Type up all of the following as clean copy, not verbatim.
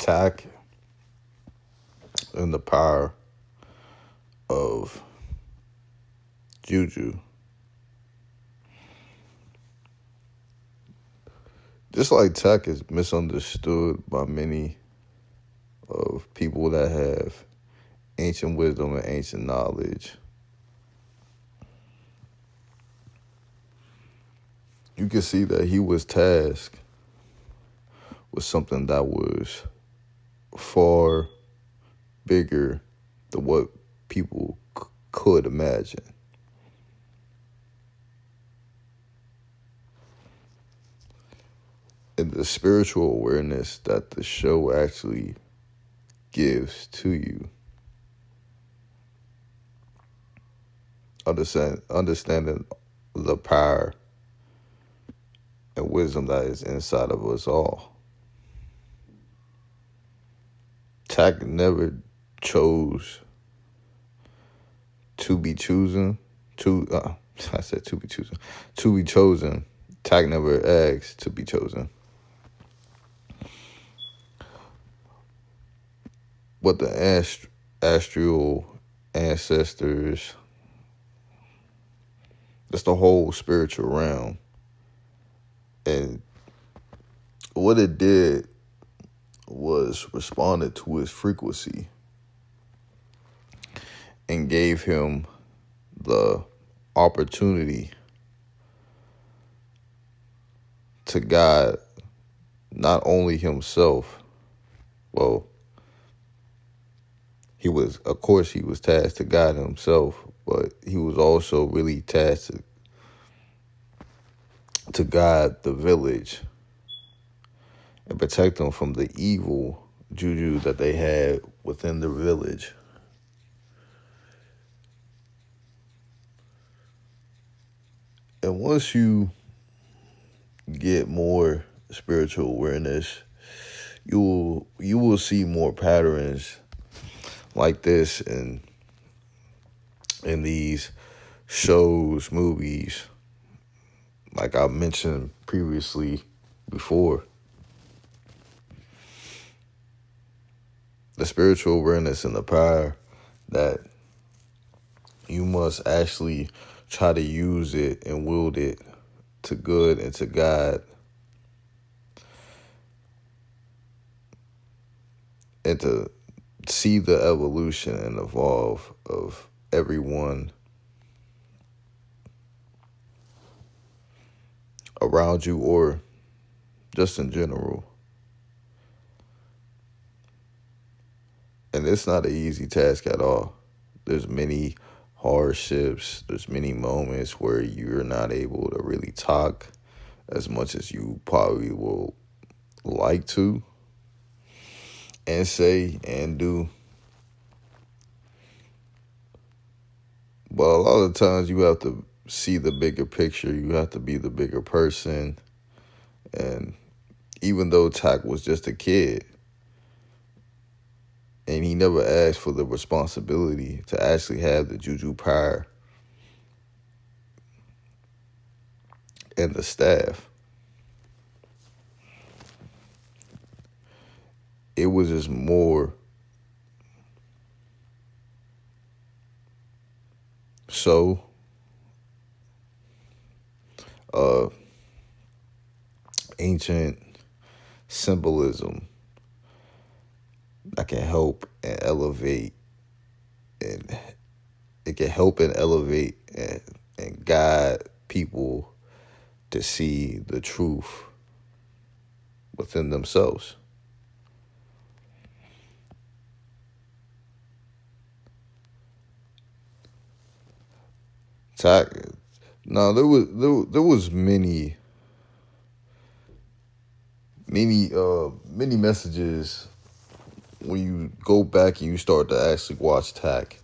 attack and the power of Juju. Just like tech is misunderstood by many of people that have ancient wisdom and ancient knowledge, you can see that he was tasked with something that was far bigger than what people could imagine. And the spiritual awareness that the show actually gives to you, understanding the power and wisdom that is inside of us all. Tak never chose to be chosen. I said to be chosen. To be chosen. Tak never asked to be chosen. But the astral ancestors, that's the whole spiritual realm. And what it did was responded to his frequency and gave him the opportunity to guide not only himself, well, he was tasked to guide himself, but he was also really tasked to guide the village and protect them from the evil juju that they had within the village. And once you get more spiritual awareness, you will see more patterns like this in these shows, movies, like I mentioned previously before. The spiritual awareness and the power that you must actually try to use it and wield it to good and to God, and to see the evolution and evolve of everyone around you or just in general. And it's not an easy task at all. There's many hardships. There's many moments where you're not able to really talk as much as you probably will like to and say and do. But a lot of times you have to see the bigger picture. You have to be the bigger person. And even though Tak was just a kid, and he never asked for the responsibility to actually have the juju power and the staff, it was just more so ancient symbolism that can help and elevate, and it can help and elevate and guide people to see the truth within themselves. Now there was many messages when you go back and you start to actually watch Tak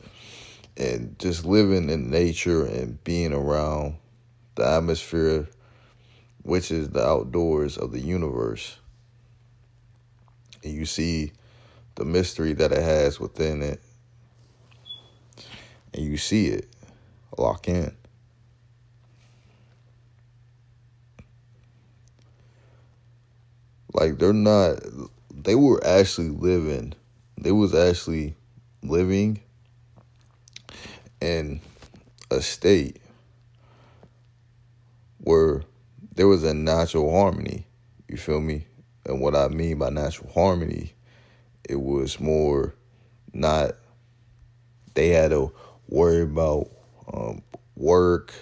and just living in nature and being around the atmosphere, which is the outdoors of the universe. And you see the mystery that it has within it, and you see it lock in. Like they were actually living. They was actually living in a state where there was a natural harmony. You feel me? And what I mean by natural harmony, it was more not they had to worry about work.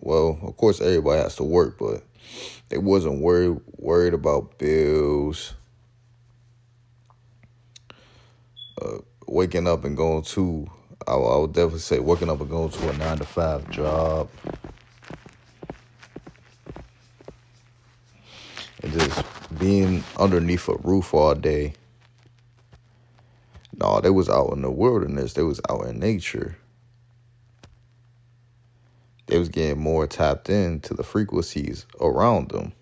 Well, of course, everybody has to work, but they wasn't worried about bills, waking up and going to. I would definitely say waking up and going to a 9 to 5 job, and just being underneath a roof all day. No, they was out in the wilderness. They was out in nature. They was getting more tapped into the frequencies around them.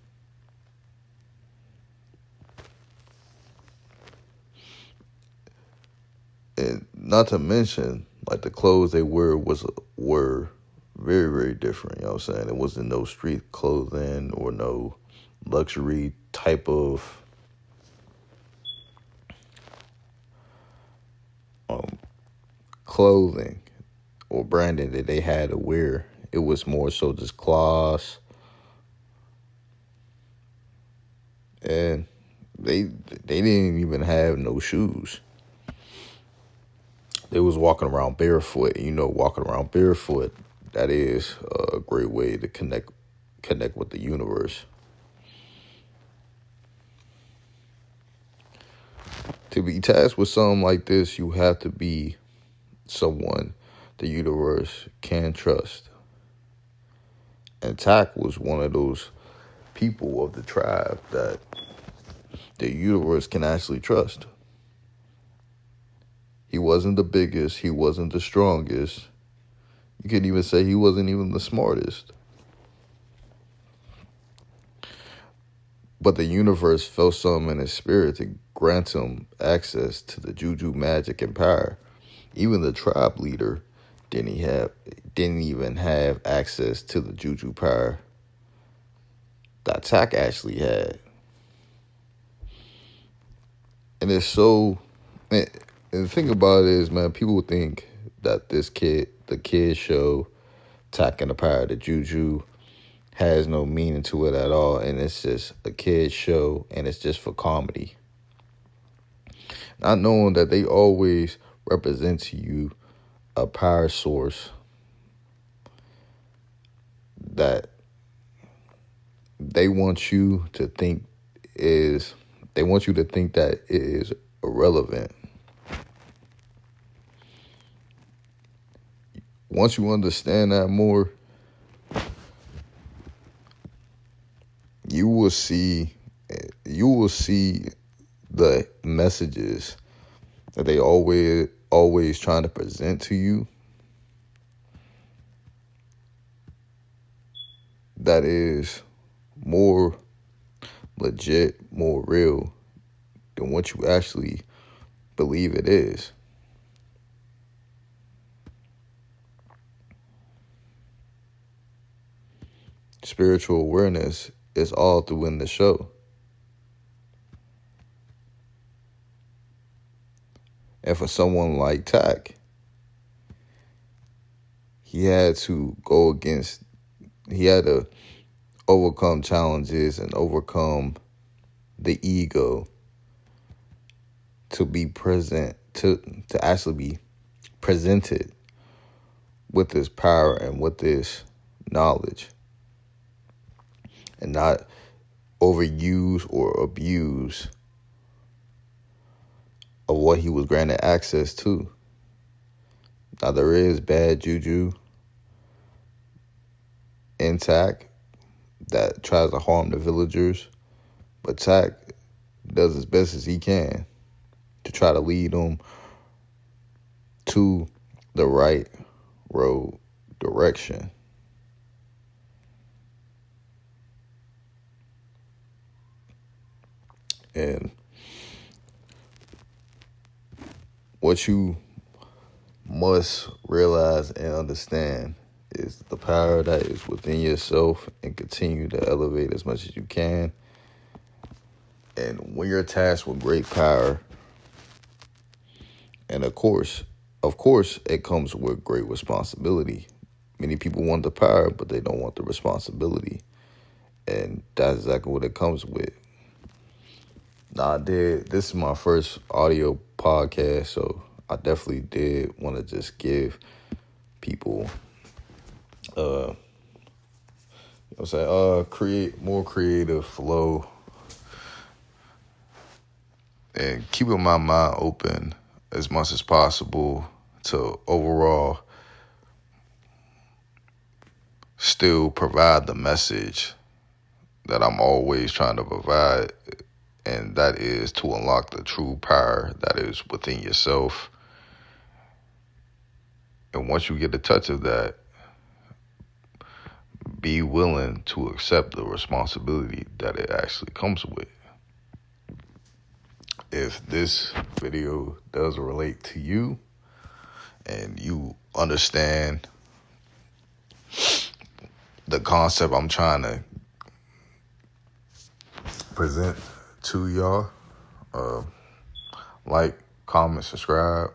And not to mention, like the clothes they wear were very, very different. You know what I'm saying? It wasn't no street clothing or no luxury type of clothing or branding that they had to wear. It was more so just cloths, and they didn't even have no shoes. They was walking around barefoot. You know, walking around barefoot, that is a great way to connect with the universe. To be tasked with something like this, you have to be someone the universe can trust. And Tak was one of those people of the tribe that the universe can actually trust. He wasn't the biggest. He wasn't the strongest. You could even say he wasn't even the smartest. But the universe felt something in his spirit to grant him access to the Juju magic and power. Even the tribe leader didn't even have access to the Juju power that Tak actually had. And it's so... And the thing about it is, man, people think that the kid show, Tak and the Power of the Juju, has no meaning to it at all, and it's just a kid show, and it's just for comedy. Not knowing that they always represent to you a power source that they want you to think that it is irrelevant. Once you understand that more, you will see the messages that they always trying to present to you, that is more legit, more real than what you actually believe it is. Spiritual awareness is all through in the show. And for someone like Tak, he had to overcome challenges and overcome the ego to be present, to actually be presented with this power and with this knowledge, and not overuse or abuse of what he was granted access to. Now, there is bad juju in Tak that tries to harm the villagers, but Tak does as best as he can to try to lead them to the right road direction. And what you must realize and understand is the power that is within yourself, and continue to elevate as much as you can. And when you're tasked with great power, and of course, it comes with great responsibility. Many people want the power, but they don't want the responsibility. And that's exactly what it comes with. Now, this is my first audio podcast, so I definitely did want to just give people, create more creative flow and keeping my mind open as much as possible to overall still provide the message that I'm always trying to provide, and that is to unlock the true power that is within yourself. And once you get a touch of that, be willing to accept the responsibility that it actually comes with. If this video does relate to you and you understand the concept I'm trying to present to y'all, like, comment, subscribe.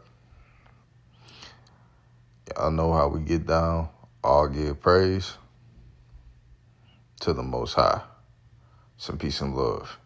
Y'all know how we get down. All give praise to the Most High. Some peace and love.